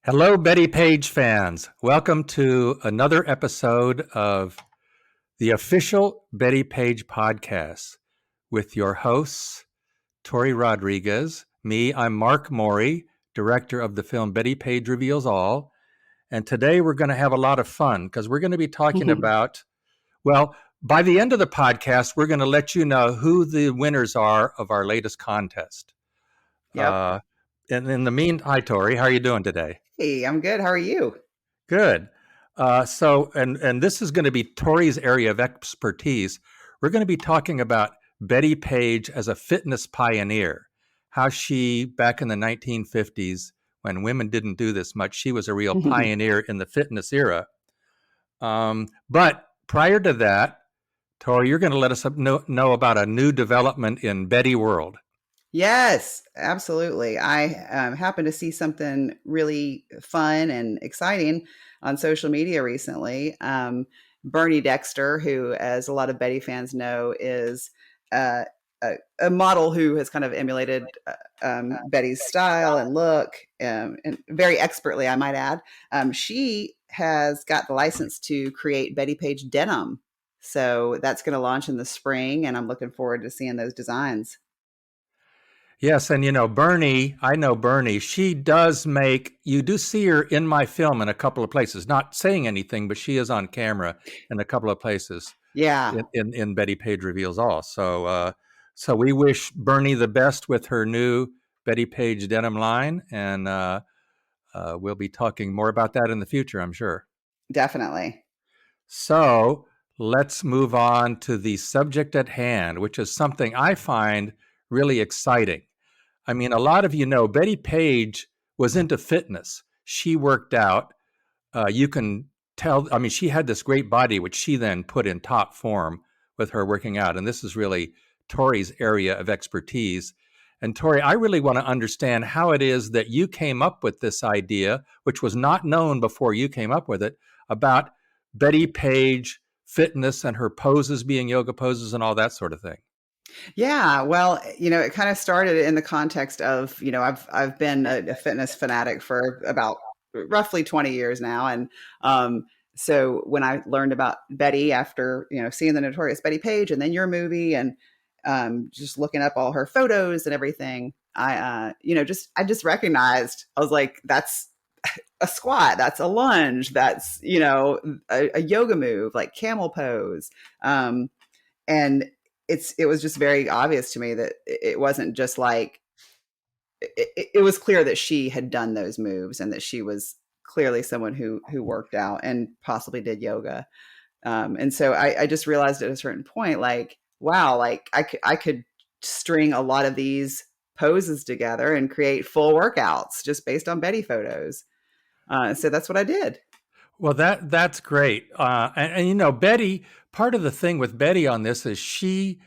Hello, Bettie Page fans. Welcome to another episode of the official Bettie Page Podcast with your hosts, Tori Rodriguez. I'm Mark Mori, director of the film Bettie Page Reveals All. And today we're going to have a lot of fun because we're going to be talking about, by the end of the podcast, we're going to let you know who the winners are of our latest contest. Yep. And in the meantime, hi, Tori. How are you doing today? Hey, I'm good. How are you? Good. And this is going to be Tori's area of expertise. We're going to be talking about Bettie Page as a fitness pioneer, how she, back in the 1950s, when women didn't do this much, she was a real pioneer in the fitness era. But prior to that, Tori, you're going to let us know about a new development in Bettie world. Yes, absolutely. I happened to see something really fun and exciting on social media recently. Bernie Dexter, who, as a lot of Bettie fans know, is uh, a model who has kind of emulated Bettie's style and look, and very expertly, I might add. She has got the license to create Bettie Page denim. So that's going to launch in the spring, and I'm looking forward to seeing those designs. Yes, and I know Bernie, she does you do see her in my film in a couple of places, not saying anything, but she is on camera in a couple of places Yeah. in Bettie Page Reveals All. So we wish Bernie the best with her new Bettie Page denim line, and we'll be talking more about that in the future, I'm sure. Definitely. So let's move on to the subject at hand, which is something I find really exciting. I mean, a lot of you know Bettie Page was into fitness. She worked out. You can tell, I mean, she had this great body, which she then put in top form with her working out. And this is really Tori's area of expertise. And Tori, I really want to understand how it is that you came up with this idea, which was not known before you came up with it, about Bettie Page fitness and her poses being yoga poses and all that sort of thing. Yeah, well, it kind of started in the context of, I've been a fitness fanatic for about roughly 20 years now, and so when I learned about Bettie after seeing the notorious Bettie Page and then your movie and just looking up all her photos and everything, I just recognized, I was like, that's a squat, that's a lunge, that's a yoga move like camel pose, and it was just very obvious to me that it wasn't just like it was clear that she had done those moves and that she was clearly someone who worked out and possibly did yoga. And so I just realized at a certain point, like, wow, like I could string a lot of these poses together and create full workouts just based on Bettie photos. So that's what I did. Well, that's great. And Bettie, part of the thing with Bettie on this is she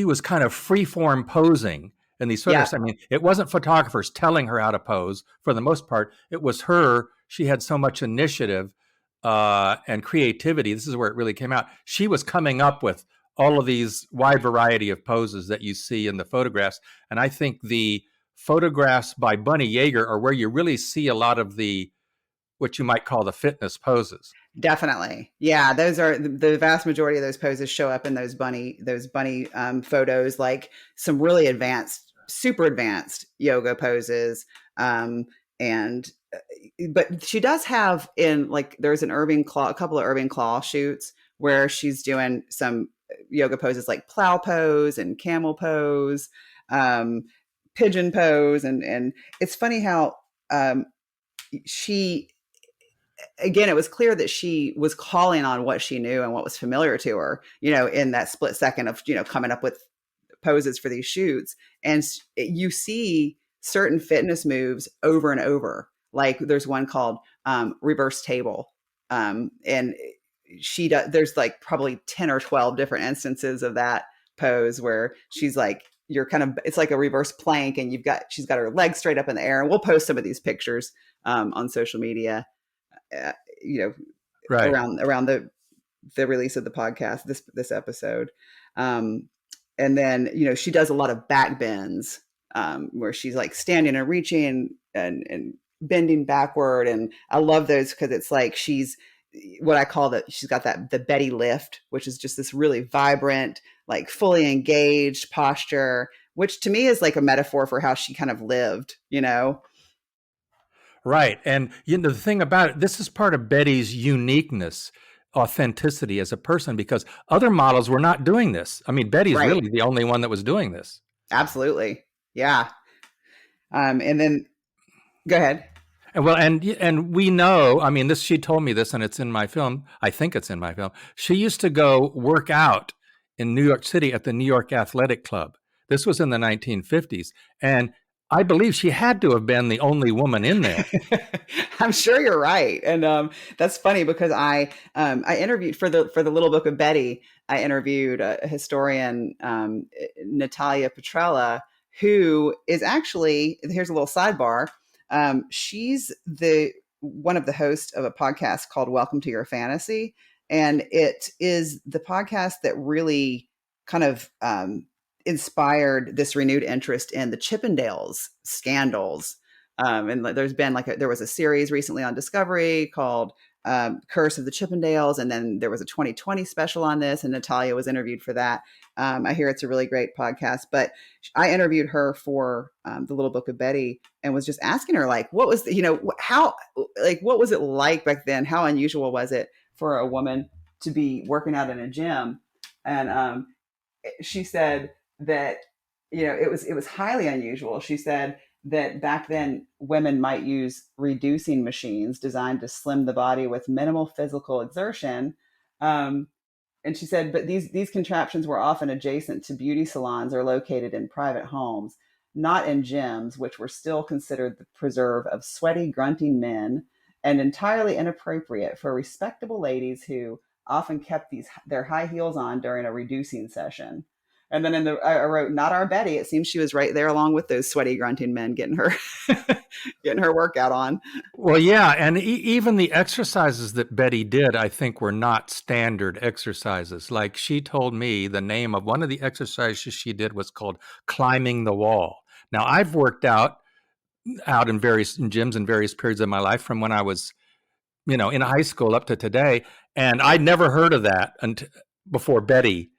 was kind of freeform posing in these Yeah. photos. I mean, it wasn't photographers telling her how to pose for the most part. It was her. She had so much initiative and creativity. This is where it really came out. She was coming up with all of these wide variety of poses that you see in the photographs. And I think the photographs by Bunny Yeager are where you really see a lot of what you might call the fitness poses. Definitely. Yeah. Those are the vast majority of those poses show up in those bunny photos, like some really advanced, super advanced yoga poses. And, but she does have there's a couple of Irving Claw shoots where she's doing some yoga poses like plow pose and camel pose, pigeon pose. And it's funny how, she, again, it was clear that she was calling on what she knew and what was familiar to her, in that split second of, coming up with poses for these shoots. And you see certain fitness moves over and over. Like there's one called reverse table. And there's like probably 10 or 12 different instances of that pose where she's like, it's like a reverse plank and she's got her legs straight up in the air. And we'll post some of these pictures on social media. Right. Around the release of the podcast, this episode. And then, she does a lot of back bends, where she's like standing and reaching and bending backward. And I love those because it's like she's what I call that. She's got the Bettie Lift, which is just this really vibrant, like fully engaged posture, which to me is like a metaphor for how she kind of lived, you know? Right. And the thing about it, this is part of Bettie's uniqueness, authenticity as a person, because other models were not doing this. I mean, Bettie's Right. really the only one that was doing this. Absolutely. Yeah. And then go ahead. And we know, I mean, she told me this, and it's in my film. I think it's in my film. She used to go work out in New York City at the New York Athletic Club. This was in the 1950s. And I believe she had to have been the only woman in there. I'm sure you're right, and that's funny because I interviewed for the Little Book of Bettie. I interviewed a historian, Natalia Petrella, who is actually, here's a little sidebar. She's the one of the hosts of a podcast called Welcome to Your Fantasy, and it is the podcast that really kind of inspired this renewed interest in the Chippendales scandals. And there's been there was a series recently on Discovery called Curse of the Chippendales. And then there was a 2020 special on this, and Natalia was interviewed for that. I hear it's a really great podcast, but I interviewed her for the Little Book of Bettie and was just asking her, like, what was, what was it like back then? How unusual was it for a woman to be working out in a gym? And she said that, it was highly unusual. She said that back then women might use reducing machines designed to slim the body with minimal physical exertion. And she said, but these contraptions were often adjacent to beauty salons or located in private homes, not in gyms, which were still considered the preserve of sweaty, grunting men and entirely inappropriate for respectable ladies who often kept their high heels on during a reducing session. And then I wrote, not our Bettie. It seems she was right there along with those sweaty, grunting men getting her getting her workout on. Well, yeah, and even the exercises that Bettie did, I think, were not standard exercises. Like, she told me the name of one of the exercises she did was called climbing the wall. Now, I've worked out in gyms in various periods of my life, from when I was, in high school up to today, and I'd never heard of that before Bettie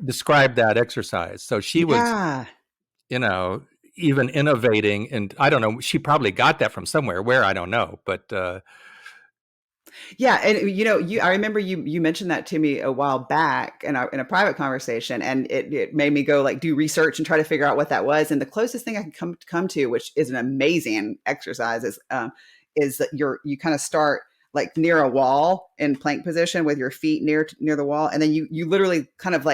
described that exercise. So she was, even innovating, and I don't know, she probably got that from somewhere. Where, I don't know, but yeah. And I remember you mentioned that to me a while back in a private conversation, and it made me go do research and try to figure out what that was. And the closest thing I can come to, which is an amazing exercise, is that you kind of start near a wall in plank position with your feet near the wall, and then you literally kind of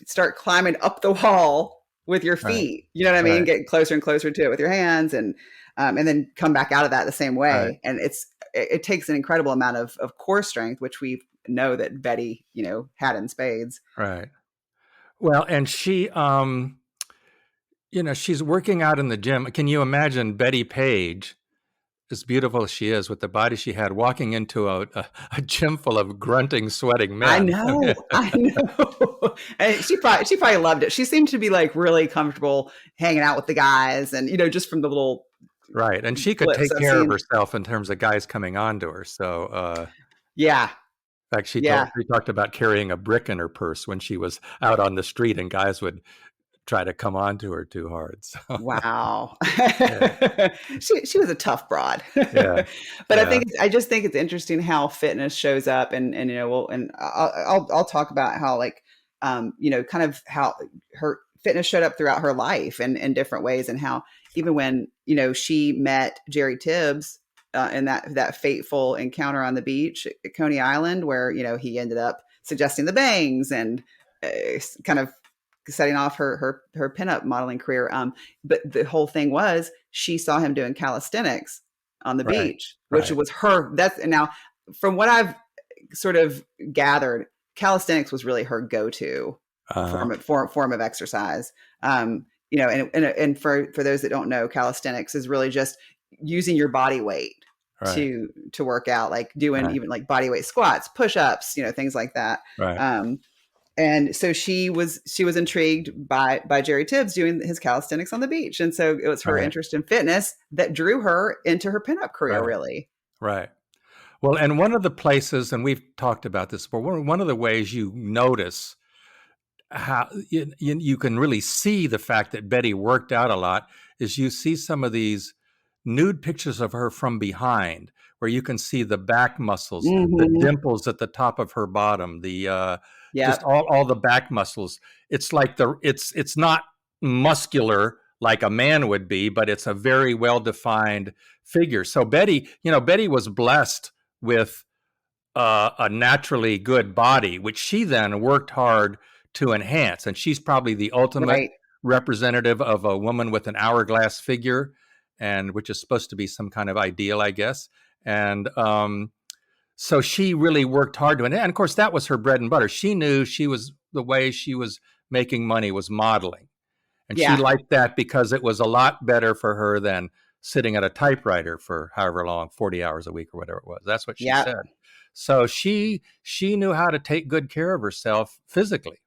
start climbing up the wall with your feet. Right. You know what I mean? Right. Getting closer and closer to it with your hands, and then come back out of that the same way. Right. And it takes an incredible amount of core strength, which we know that Bettie, had in spades. Right. Well, and she, she's working out in the gym. Can you imagine Bettie Page, as beautiful as she is, with the body she had, walking into a gym full of grunting, sweating men? I know. And she probably loved it. She seemed to be really comfortable hanging out with the guys, and just from the little right. And she could take care of herself in terms of guys coming on to her. So yeah. In fact, she talked about carrying a brick in her purse when she was out on the street, and guys would try to come on to her too hard. So. Wow. She was a tough broad. Yeah. But yeah. I just think it's interesting how fitness shows up, and I'll talk about how kind of how her fitness showed up throughout her life and in different ways, and how even when, she met Jerry Tibbs in that fateful encounter on the beach at Coney Island, where, he ended up suggesting the bangs and kind of setting off her pinup modeling career. But the whole thing was, she saw him doing calisthenics on the beach, which was her. Now, from what I've sort of gathered, calisthenics was really her go-to form of exercise. And for those that don't know, calisthenics is really just using your body weight to work out, doing even body weight squats, push-ups, things like that. Right. And so she was intrigued by Jerry Tibbs doing his calisthenics on the beach. And so it was her Right. interest in fitness that drew her into her pinup career, Right. really. Right. Well, and one of the places, and we've talked about this before, one of the ways you notice how you can really see the fact that Bettie worked out a lot is you see some of these nude pictures of her from behind, where you can see the back muscles, the Mm-hmm. dimples at the top of her bottom, the just Yep. all the back muscles. It's like it's not muscular like a man would be, but it's a very well defined figure. So Bettie, Bettie was blessed with a naturally good body, which she then worked hard to enhance. And she's probably the ultimate Right. representative of a woman with an hourglass figure, and which is supposed to be some kind of ideal, I guess. And so she really worked hard to, and of course that was her bread and butter. She knew the way she was making money was modeling, and she Yeah. liked that because it was a lot better for her than sitting at a typewriter for however long, 40 hours a week or whatever it was. That's what she Yep. said. So she knew how to take good care of herself physically.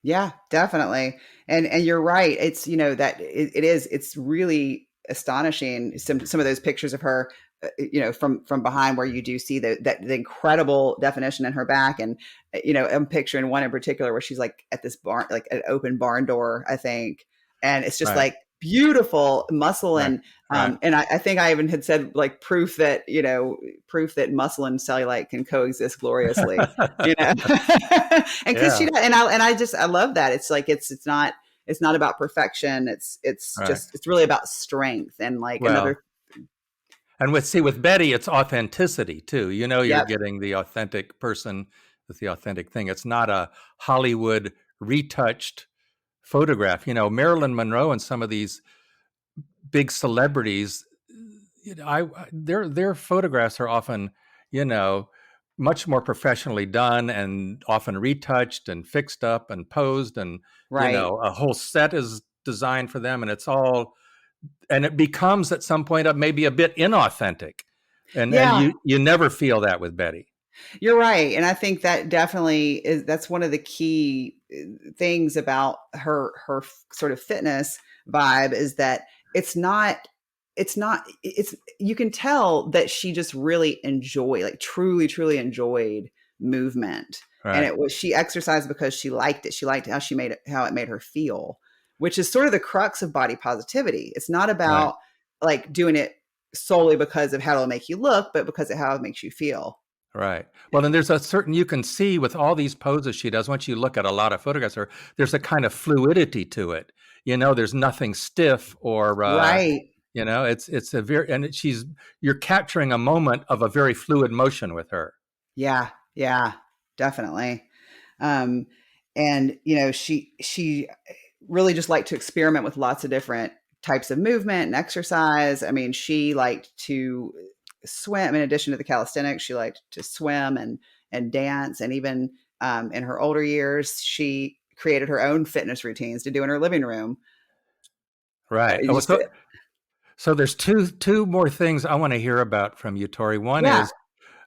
Yeah, definitely. And you're right. It's, that it's really astonishing. Some of those pictures of her, from behind, where you do see the incredible definition in her back. And, I'm picturing one in particular where she's like at this barn, like an open barn door, I think. And it's just Right, like beautiful muscle. right, right. And I think I even had said like proof that muscle and cellulite can coexist gloriously, and because she Yeah, does, and I love that. It's like, it's not about perfection. right. It's really about strength and like Well, another. and with Betty, it's authenticity too. You're Yep. getting the authentic person with the authentic thing. It's not a Hollywood retouched photograph. Marilyn Monroe and some of these big celebrities, their photographs are often, you know, much more professionally done and often retouched and fixed up and posed, and Right. a whole set is designed for them, and it becomes at some point maybe a bit inauthentic, and Yeah, you never feel that with Betty. you're right. And I think that definitely that's one of the key things about her sort of fitness vibe, is that it's you can tell that she just really like truly enjoyed movement. And Right, she exercised because she liked it. She liked how it made her feel, which is sort of the crux of body positivity. It's not right. about like doing it solely because of how it'll make you look, but because of how it makes you feel. Right. Well, then there's a certain, you can see with all these poses she does, once you look at a lot of photographs of her, there's a kind of fluidity to it. There's nothing stiff or, Right. it's a very, and you're capturing a moment of a very fluid motion with her. Yeah. Yeah. Definitely. Um, and she really just liked to experiment with lots of different types of movement and exercise. I mean, she liked to swim. In addition to the calisthenics, she liked to swim and dance. And even in her older years, she created her own fitness routines to do in her living room. Right. Oh, Just so there's two more things I want to hear about from you, Tori. Yeah.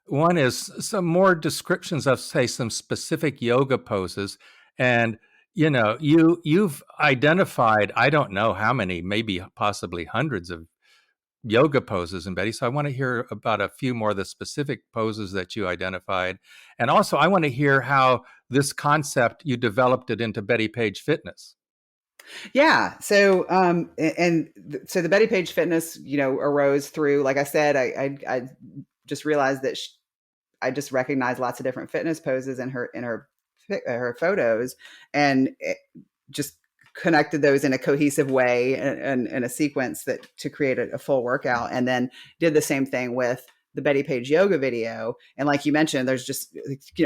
One is some more descriptions of, say, some specific yoga poses. And, you've identified, I don't know how many, maybe possibly hundreds of yoga poses in Betty. So I want to hear about a few more of the specific poses that you identified. And also, I want to hear how this concept, you developed it into Bettie Page Fitness. Yeah. So, so the Bettie Page Fitness, arose through, like I said, I just realized that I just recognized lots of different fitness poses in her photos, and just connected those in a cohesive way and in a sequence to create a full workout. And then did the same thing with the Bettie Page yoga video. And like you mentioned, there's just,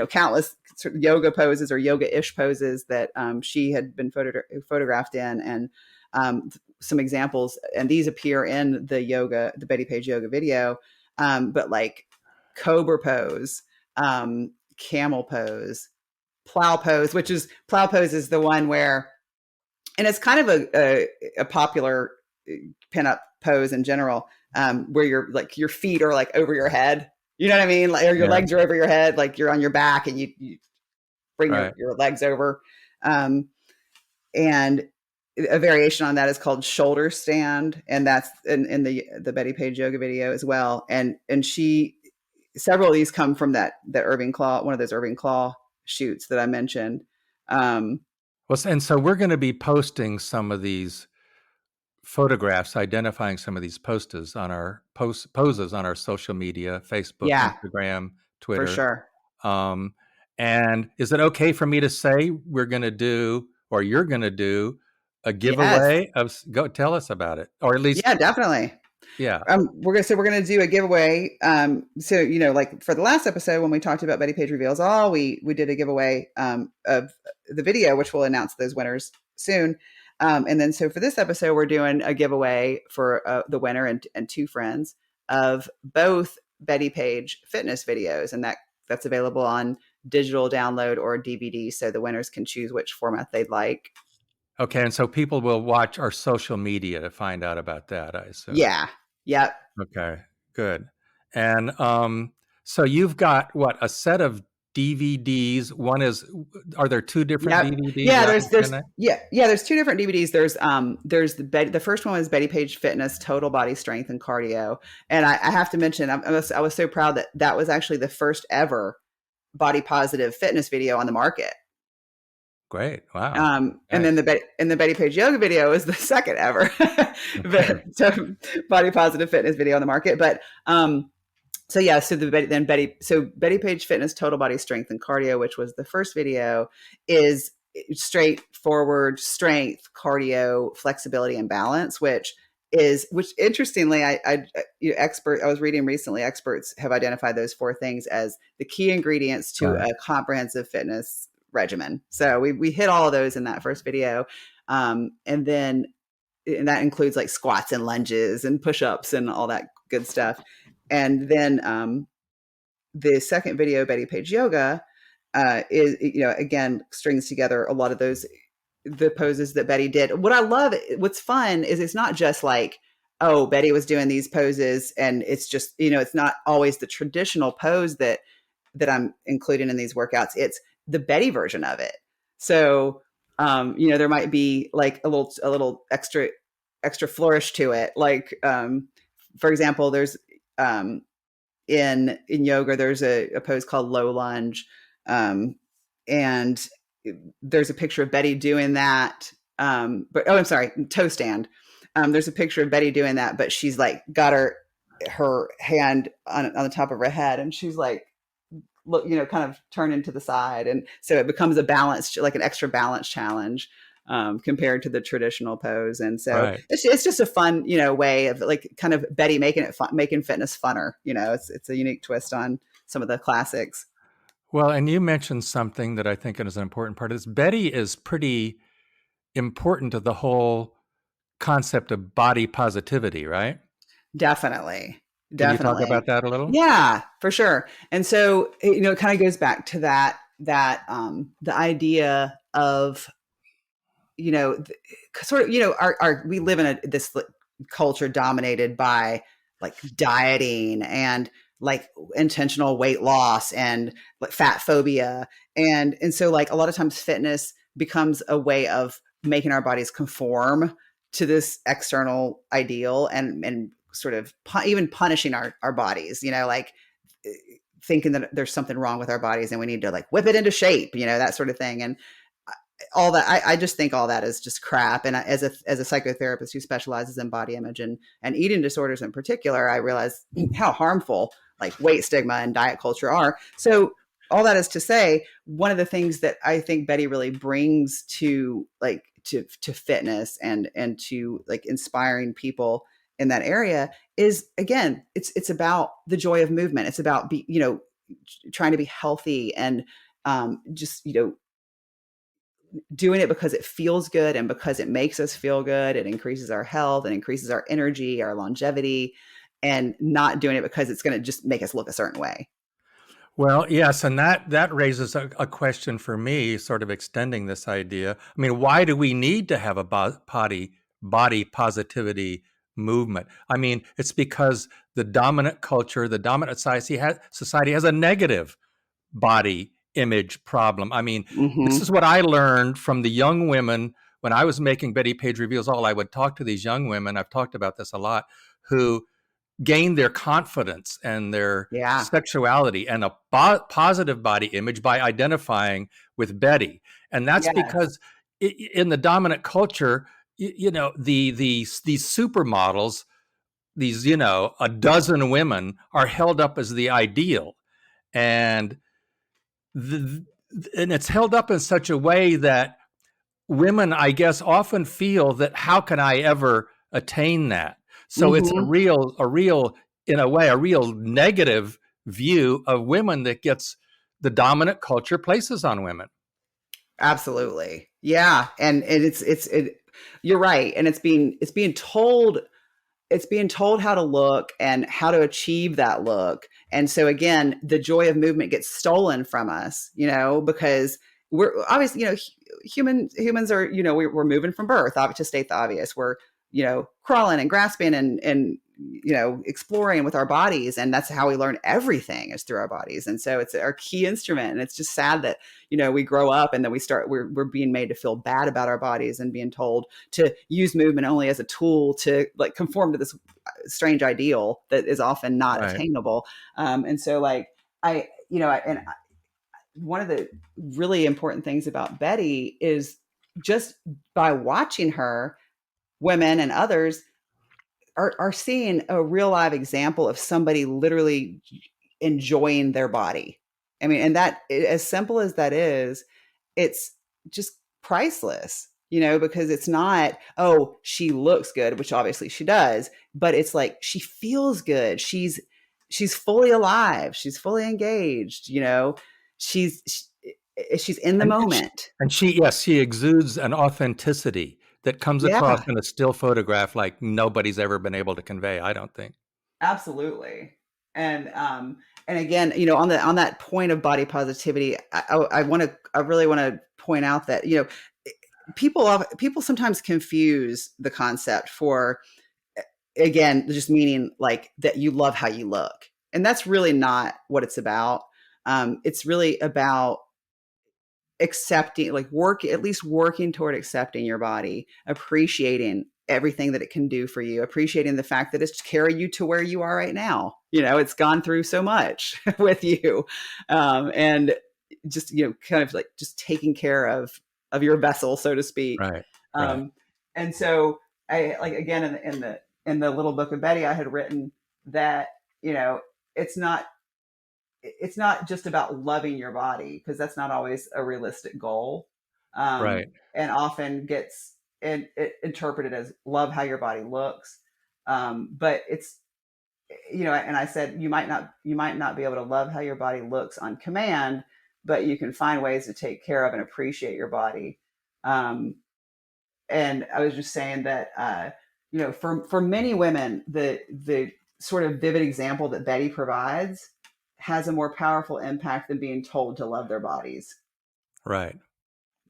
countless sort of yoga poses or yoga-ish poses that she had been photographed in, and some examples. And these appear in the Bettie Page yoga video. But like cobra pose, camel pose, plow pose, plow pose is the one where, and it's kind of a popular pinup pose in general, where your feet are like over your head. You know what I mean? Like, or your Yeah. legs are over your head, like you're on your back, and you bring Right. your legs over. Um, and a variation on that is called shoulder stand, and that's in the Bettie Page yoga video as well. And she, several of these come from that Irving Claw, one of those Irving Claw shoots that I mentioned. Well, and so we're going to be posting some of these photographs, identifying some of these poses on our poses on our social media, Facebook, Yeah, Instagram, for Twitter. sure. And is it okay for me to say we're going to do, or you're going to do, a Yes. giveaway of? Go tell us about it, or at least, Yeah, definitely. yeah. We're gonna do a giveaway. So like for the last episode when we talked about Bettie Page Reveals All, we did a giveaway of the video, which we'll announce those winners soon. And then so for this episode, we're doing a giveaway for the winner and two friends of both Bettie Page Fitness videos, and that's available on digital download or DVD, so the winners can choose which format they'd like. Okay, and so people will watch our social media to find out about that, I assume. Yeah. Yep. Okay, good. And so you've got what, a set of DVDs. One is, are there two different Yep. DVDs Yeah, that I there's can send that? there's two different DVDs. There's the first one was Bettie Page Fitness, Total Body Strength and Cardio. And I have to mention, I was so proud that was actually the first ever body positive fitness video on the market. Great. Wow. And Nice. then the Bettie Page yoga video is the second ever Okay. so body positive fitness video on the market. But so yeah, so Bettie Page Fitness, Total Body Strength and Cardio, which was the first video, is straightforward strength, cardio, flexibility, and balance, which interestingly, I was reading recently, experts have identified those four things as the key ingredients to Right. a comprehensive fitness regimen. So we hit all of those in that first video. And that includes like squats and lunges and push-ups and all that good stuff. And then the second video, Bettie Page Yoga, is, again, strings together a lot of the poses that Bettie did. What's fun is it's not just like, oh, Bettie was doing these poses and it's just, it's not always the traditional pose that I'm including in these workouts. It's the Bettie version of it. So, there might be like a little extra flourish to it. Like, for example, there's, in yoga, there's a pose called low lunge. And there's a picture of Bettie doing that. I'm sorry, toe stand. There's a picture of Bettie doing that, but she's like got her hand on the top of her head, and she's like, look, kind of turning to the side. And so it becomes like an extra balance challenge compared to the traditional pose. And so Right. it's just a fun, way of like kind of Bettie making it fun, making fitness funner. It's a unique twist on some of the classics. Well, and you mentioned something that I think is an important part of this. Bettie is pretty important to the whole concept of body positivity, right? Definitely. Can you talk about that a little? Yeah, for sure. And so, it kind of goes back to that the idea of, sort of, we live in this culture dominated by like dieting and like intentional weight loss and like fat phobia. And so like a lot of times fitness becomes a way of making our bodies conform to this external ideal and sort of even punishing our bodies, like thinking that there's something wrong with our bodies and we need to like whip it into shape, that sort of thing. And all that, I just think all that is just crap. And as a psychotherapist who specializes in body image and eating disorders in particular, I realize how harmful like weight stigma and diet culture are. So all that is to say, one of the things that I think Bettie really brings to fitness and to like inspiring people in that area is, again, it's about the joy of movement. It's about trying to be healthy and just doing it because it feels good and because it makes us feel good. It increases our health and increases our energy, our longevity, and not doing it because it's going to just make us look a certain way. Well, yes, and that raises a question for me, sort of extending this idea. I mean, why do we need to have a body positivity movement? I mean, it's because the dominant culture, the dominant society has a negative body image problem. I mean, this Mm-hmm. is what I learned from the young women when I was making Bettie Page Reveals All. I would talk to these young women, I've talked about this a lot, who gain their confidence and their Yeah. sexuality and a positive body image by identifying with Bettie. And that's Yes. because in the dominant culture, these supermodels, these, a dozen women are held up as the ideal. And the, and it's held up in such a way that women, I guess, often feel that how can I ever attain that? So it's Mm-hmm. in a way, a real negative view of women that gets the dominant culture places on women. Absolutely. Yeah. And you're right. And it's being told how to look and how to achieve that look. And so again, the joy of movement gets stolen from us, because we're obviously, humans are, we're moving from birth, to state the obvious. We're, crawling and grasping and exploring with our bodies. And that's how we learn everything, is through our bodies. And so it's our key instrument. And it's just sad that, we grow up and then we're being made to feel bad about our bodies and being told to use movement only as a tool to like conform to this strange ideal that is often not Right. attainable. And so like one of the really important things about Bettie is just by watching her, women and others are seeing a real live example of somebody literally enjoying their body. I mean, and that, as simple as that is, it's just priceless, because it's not, oh, she looks good, which obviously she does, but it's like she feels good. She's fully alive. She's fully engaged, she's in the And moment. she exudes an authenticity that comes across Yeah. in a still photograph like nobody's ever been able to convey, I don't think. Absolutely. And again, on that point of body positivity, I really want to point out that, people sometimes confuse the concept for, again, just meaning like that you love how you look. And that's really not what it's about. It's really about accepting, like at least working toward accepting your body, appreciating everything that it can do for you, appreciating the fact that it's carried you to where you are right now. It's gone through so much with you. And just, kind of like just taking care of your vessel, so to speak. Right. Right. Um, and so I, like, again, in the little book of Bettie, I had written that, it's not it's not just about loving your body, because that's not always a realistic goal, Right. and often gets interpreted as love how your body looks, but it's, and I said you might not be able to love how your body looks on command, but you can find ways to take care of and appreciate your body. um, and I was just saying that, for many women, the sort of vivid example that Bettie provides has a more powerful impact than being told to love their bodies. Right.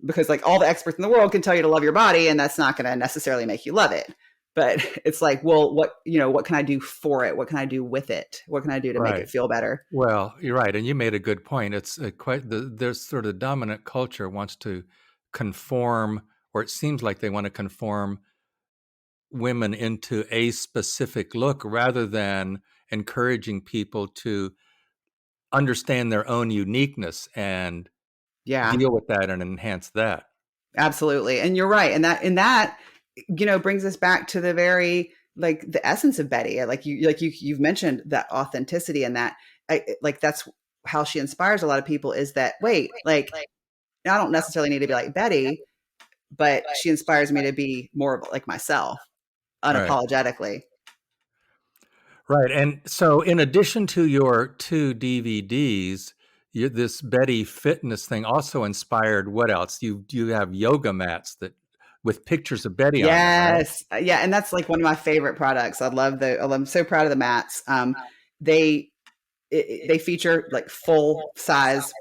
Because like all the experts in the world can tell you to love your body, and that's not going to necessarily make you love it. But it's like, well, what can I do for it? What can I do with it? What can I do to make Right. it feel better? Well, you're right, and you made a good point. It's there's sort of dominant culture wants to conform, or it seems like they want to conform women into a specific look rather than encouraging people to understand their own uniqueness and Yeah, deal with that and enhance that. absolutely. And you're right. And that brings us back to the very, like, the essence of Bettie. You've mentioned that authenticity, and that, like, that's how she inspires a lot of people, is that, wait, like, I don't necessarily need to be like Bettie, but she inspires me to be more like myself, Right. unapologetically. Right. And so, in addition to your two DVDs, this Bettie Fitness thing also inspired what else? You have yoga mats that with pictures of Bettie on them, right? Yes. Yeah. And that's like one of my favorite products. I'm so proud of the mats. They, they feature like full size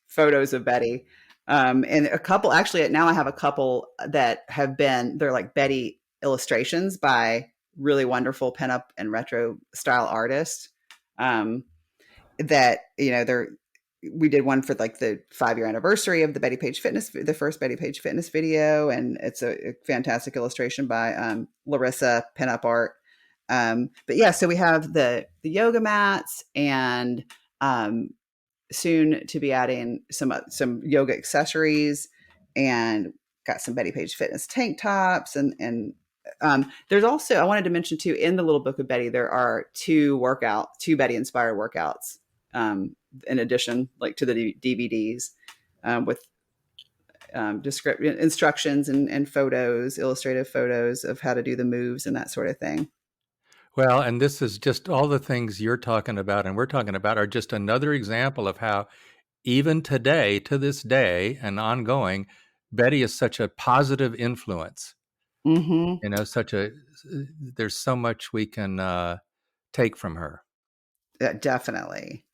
photos of Bettie. And a couple, actually, now I have a couple that they're like Bettie illustrations by really wonderful pinup and retro style artists. That, they're we did one for like the 5-year anniversary of the Bettie Page Fitness, the first Bettie Page Fitness video. And it's a fantastic illustration by Larissa Pinup Art. But yeah, so we have the yoga mats, and soon to be adding some yoga accessories, and got some Bettie Page Fitness tank tops. And there's also, I wanted to mention too, in the little book of Bettie, there are two Bettie inspired workouts, in addition, like to the DVDs, with instructions and photos, illustrative photos of how to do the moves and that sort of thing. Well, and this is just all the things you're talking about and we're talking about are just another example of how even today, to this day and ongoing, Bettie is such a positive influence. Mm-hmm. You know, there's so much we can take from her. Yeah, definitely.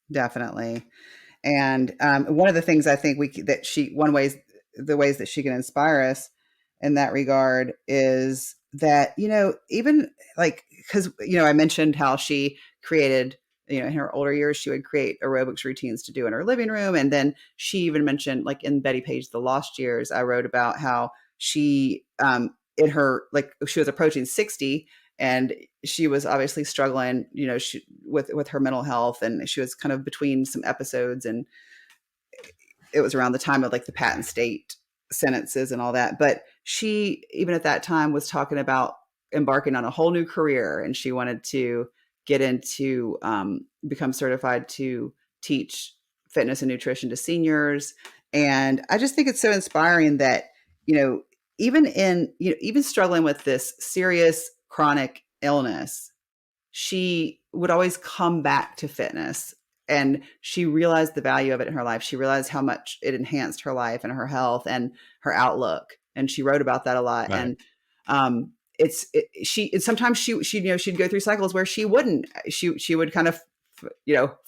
And one of the things I think the ways that she can inspire us in that regard is that, even like, because, I mentioned how she created, in her older years, she would create aerobics routines to do in her living room. And then she even mentioned, like in Bettie Page, The Lost Years, I wrote about how she, in her, like, she was approaching 60, and she was obviously struggling, with her mental health, and she was kind of between some episodes, and it was around the time of like the Patton State sentences and all that. But she, even at that time, was talking about embarking on a whole new career, and she wanted to get into, become certified to teach fitness and nutrition to seniors. And I just think it's so inspiring that, even struggling with this serious chronic illness, she would always come back to fitness, and she realized the value of it in her life. She realized how much it enhanced her life and her health and her outlook. And she wrote about that a lot. Right. And sometimes she'd go through cycles where she would kind of,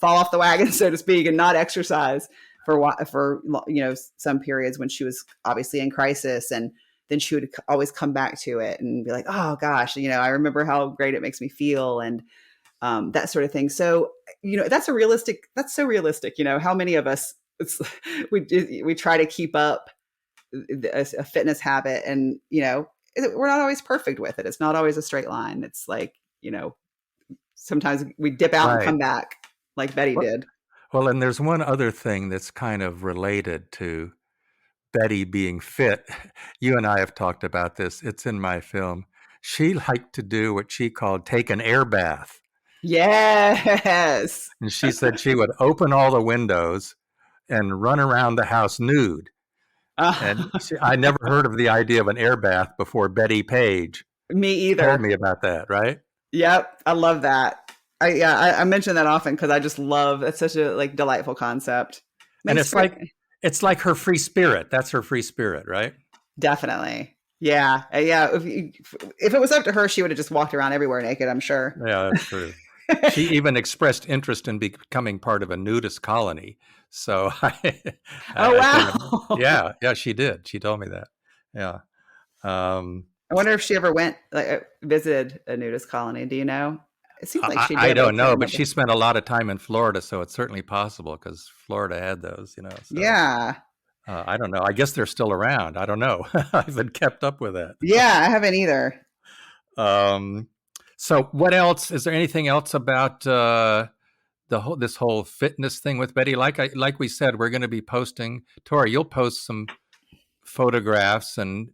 fall off the wagon, so to speak, and not exercise for some periods when she was obviously in crisis. And then she would always come back to it and be like, oh gosh, I remember how great it makes me feel, and that sort of thing. So, that's so realistic. How many of us, we try to keep up a fitness habit, and, we're not always perfect with it. It's not always a straight line. It's like, sometimes we dip out and come back like Bettie did. Well, and there's one other thing that's kind of related to Bettie being fit. You and I have talked about this. It's in my film. She liked to do what she called take an air bath. Yes. And she said she would open all the windows and run around the house nude. And I never heard of the idea of an air bath before Bettie Page. Me either. Told me about that, right? Yep. I love that. I mention that often because I just love, it's such a delightful concept. And it's like her free spirit. That's her free spirit, right? Definitely. Yeah. Yeah. If it was up to her, she would have just walked around everywhere naked, I'm sure. Yeah, that's true. She even expressed interest in becoming part of a nudist colony. So wow. Yeah, she did. She told me that. Yeah. I wonder if she ever visited a nudist colony. Do you know? It seems like she did. I don't know, but she spent a lot of time in Florida, so it's certainly possible because Florida had those, So, yeah. I don't know. I guess they're still around. I don't know. I haven't kept up with that. Yeah, I haven't either. So what else? Is there anything else about this whole fitness thing with Bettie? Like we said, we're going to be posting. Tori, you'll post some photographs and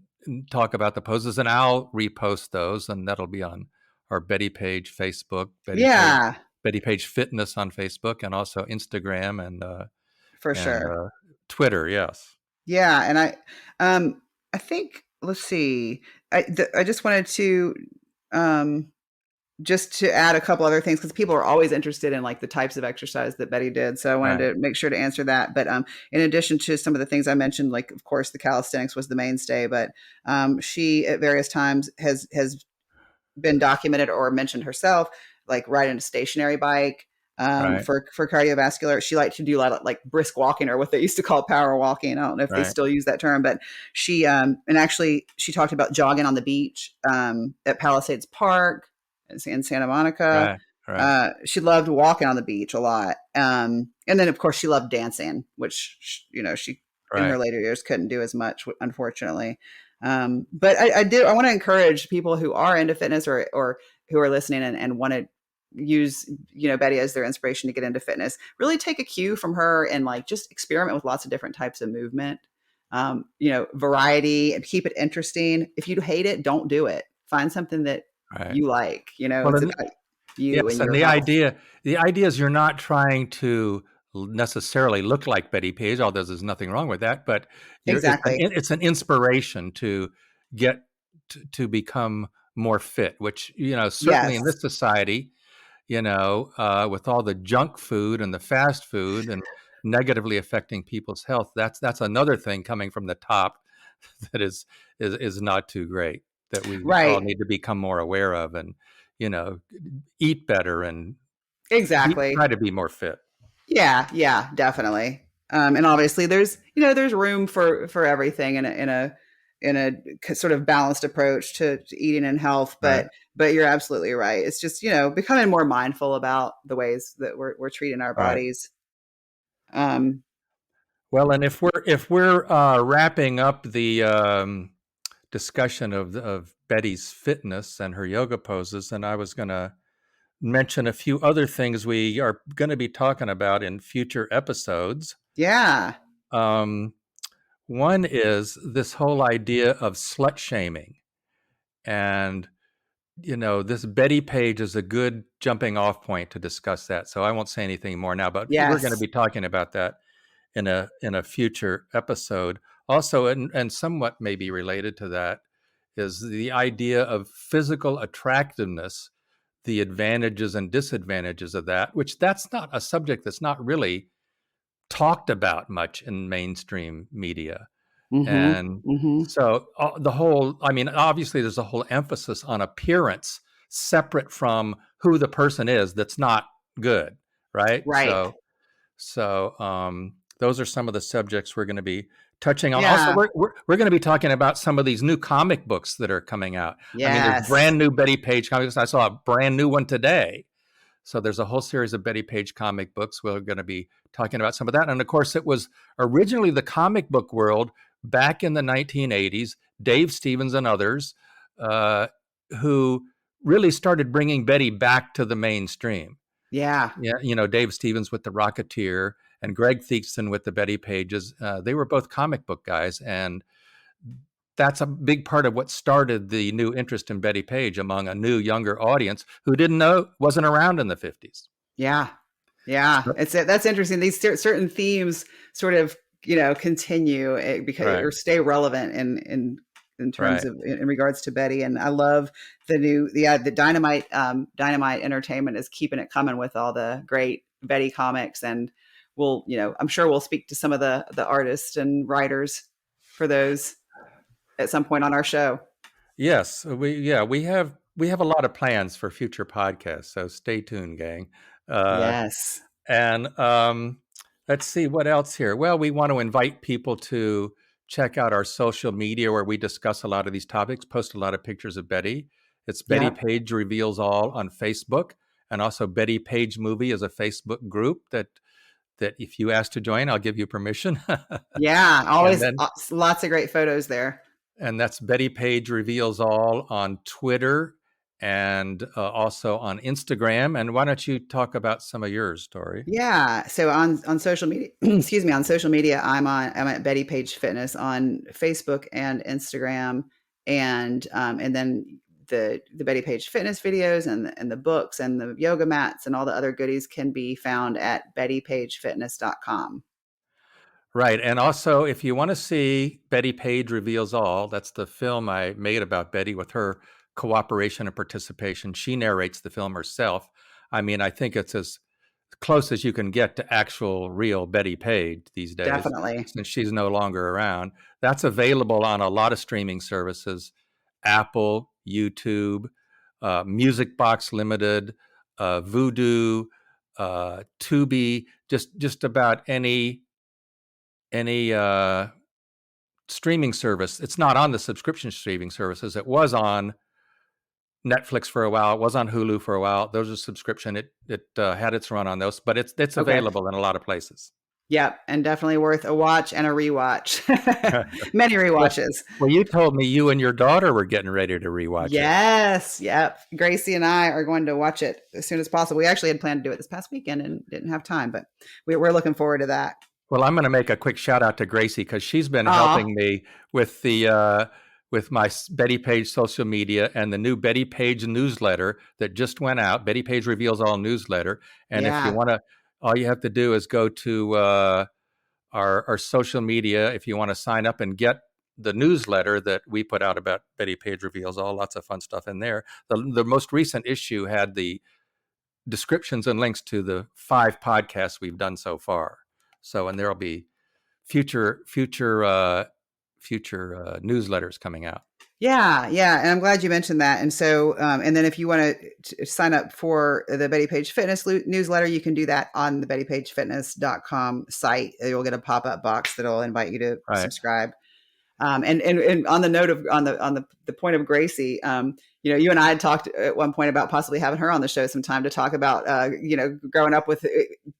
talk about the poses, and I'll repost those, and that'll be on our Bettie Page Facebook. Bettie Page Fitness on Facebook, and also Instagram and for sure Twitter. Yes. Yeah, and I think, let's see. I just wanted to just to add a couple other things, because people are always interested in like the types of exercise that Bettie did. So I wanted to make sure to answer that. But in addition to some of the things I mentioned, like, of course, the calisthenics was the mainstay, but she at various times has been documented or mentioned herself, like riding a stationary bike for cardiovascular. She liked to do a lot of like brisk walking, or what they used to call power walking. I don't know if they still use that term, but she, and actually she talked about jogging on the beach at Palisades Park in Santa Monica. She loved walking on the beach a lot. And then of course she loved dancing, which, you know, she in her Right. later years couldn't do as much, unfortunately. But I want to encourage people who are into fitness or who are listening and want to use, you know, Bettie as their inspiration to get into fitness. Really take a cue from her and like just experiment with lots of different types of movement. You know, variety, and keep it interesting. If you hate it, don't do it. Find something that Right. you like. You know, Well, it's and about you yes, and and your health. the idea is you're not trying to necessarily look like Bettie Page, although there's nothing wrong with that, but Exactly. it's an inspiration to get to become more fit, which, you know, certainly in Yes. this society, you know, with all the junk food and the fast food and negatively affecting people's health, that's another thing coming from the top that is not too great, that we all Right. need to become more aware of, and, you know, eat better and try Exactly. to be more fit. Yeah, yeah, definitely. And obviously, there's, you know, there's room for everything in a sort of balanced approach to eating and health. Right. But you're absolutely right. It's just, you know, becoming more mindful about the ways that we're treating our Right. bodies. Um, Well, and if we're wrapping up the discussion of Betty's fitness and her yoga poses, then I was going to mention a few other things we are going to be talking about in future episodes. yeah, Um, One is this whole idea of slut shaming. And, you know, this Bettie Page is a good jumping off point to discuss that. So I won't say anything more now, but we're going to yes, be talking about that in a future episode. Also, and somewhat maybe related to that, is the idea of physical attractiveness, the advantages and disadvantages of that, which that's not a subject that's not really talked about much in mainstream media. mm-hmm, And mm-hmm, so the whole, I mean, obviously there's a whole emphasis on appearance separate from who the person is that's not good, right? right, Those are some of the subjects we're going to be touching on. Also, yeah, we're going to be talking about some of these new comic books that are coming out. I mean, there's yes, brand new Bettie Page comics. I saw a brand new one today. So there's a whole series of Bettie Page comic books. We're going to be talking about some of that. And of course, it was originally the comic book world back in the 1980s, Dave Stevens and others, uh, who really started bringing Bettie back to the mainstream. yeah, Yeah, you know, Dave Stevens with the Rocketeer and Greg Theakston with the Bettie Pages. They were both comic book guys, and that's a big part of what started the new interest in Bettie Page among a new, younger audience who didn't know, wasn't around in the 50s. yeah. Yeah, So, that's interesting. These certain themes sort of, you know, continue because right, or stay relevant in terms right. of in regards to Bettie. And I love the Dynamite Entertainment is keeping it coming with all the great Bettie comics, and we'll, you know, I'm sure we'll speak to some of the artists and writers for those at some point on our show. Yes, we have a lot of plans for future podcasts, so stay tuned, gang. Uh, Yes. and let's see what else here. Well, we want to invite people to check out our social media where we discuss a lot of these topics, post a lot of pictures of Bettie. It's Bettie Yep. Page Reveals All on Facebook, and also Bettie Page Movie is a Facebook group that if you ask to join, I'll give you permission. Yeah. And Always then lots of great photos there. and that's Bettie Page Reveals All on Twitter and also on Instagram. And why don't you talk about some of yours, Tori? Yeah. So on social media, excuse me, on social media, I'm at Bettie Page Fitness on Facebook and Instagram, and then the Bettie Page Fitness videos and the books and the yoga mats and all the other goodies can be found at BettiePageFitness.com. Right. And also, if you want to see Bettie Page Reveals All, that's the film I made about Bettie with her cooperation and participation. She narrates the film herself. I mean, I think it's as close as you can get to actual real Bettie Page these days, Definitely. since she's no longer around. That's available on a lot of streaming services: Apple, YouTube, Music Box Limited, Vudu, Tubi, just about any streaming service. It's not on the subscription streaming services. It was on Netflix for a while. It was on Hulu for a while. Those are subscription. It had its run on those, but it's Okay. available in a lot of places. Yep, and definitely worth a watch and a rewatch. Many rewatches. Well, you told me you and your daughter were getting ready to rewatch it. Yes, yep. Gracie and I are going to watch it as soon as possible. We actually had planned to do it this past weekend and didn't have time, but we're looking forward to that. Well, I'm going to make a quick shout out to Gracie because she's been Aw. helping me with with my Bettie Page social media and the new Bettie Page newsletter that just went out, Bettie Page Reveals All newsletter. And if you want to, all you have to do is go to our social media if you want to sign up and get the newsletter that we put out about Bettie Page Reveals All. Lots of fun stuff in there. The most recent issue had the descriptions and links to the 5 podcasts we've done so far. So, and there'll be future newsletters coming out. Yeah. And I'm glad you mentioned that. And so, and then if you want to sign up for the Bettie Page Fitness newsletter, you can do that on the BettiePageFitness.com site. You'll get a pop-up box that'll invite you to subscribe. And on the note of on the point of Gracie, you and I had talked at one point about possibly having her on the show sometime to talk about growing up with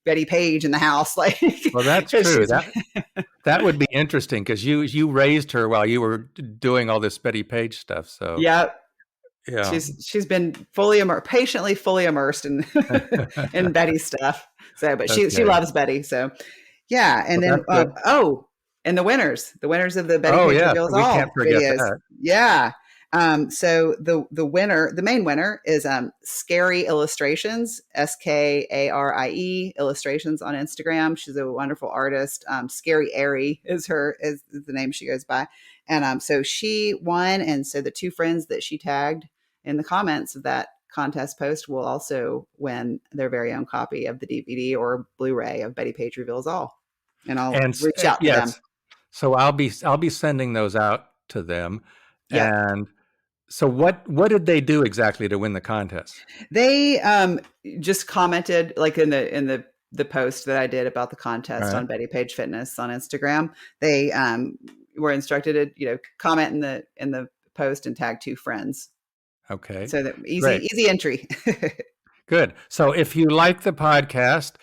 Bettie Page in the house. Like, well, that's true. That would be interesting because you raised her while you were doing all this Bettie Page stuff. So yeah, yeah, she's been patiently fully immersed in in Betty stuff. So, but she loves Betty. So yeah, and then and the winners of the Bettie Page Reveals All can't forget videos. That. Yeah. So the main winner is Scary Illustrations, Skarie Illustrations on Instagram. She's a wonderful artist. Scary Airy is the name she goes by. And so she won. And so the 2 friends that she tagged in the comments of that contest post will also win their very own copy of the DVD or Blu-ray of Bettie Page Reveals All. And I'll reach out to them. So I'll be sending those out to them. Yep. And so what did they do exactly to win the contest? They just commented like in the post that I did about the contest on Bettie Page Fitness on Instagram. They were instructed to comment in the post and tag 2 friends. Okay. So that easy entry. Good. So if you like the podcast,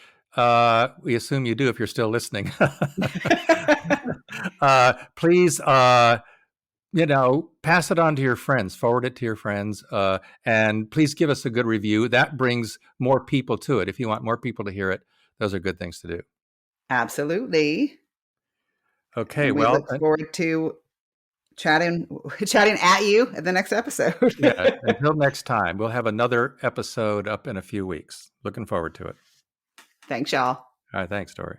we assume you do if you're still listening. Please, pass it on to your friends, forward it to your friends, and please give us a good review. That brings more people to it. If you want more people to hear it, those are good things to do. Absolutely. Okay. We look forward to chatting at you at the next episode. Yeah. Until next time, we'll have another episode up in a few weeks. Looking forward to it. Thanks, y'all. All right. Thanks, Tori.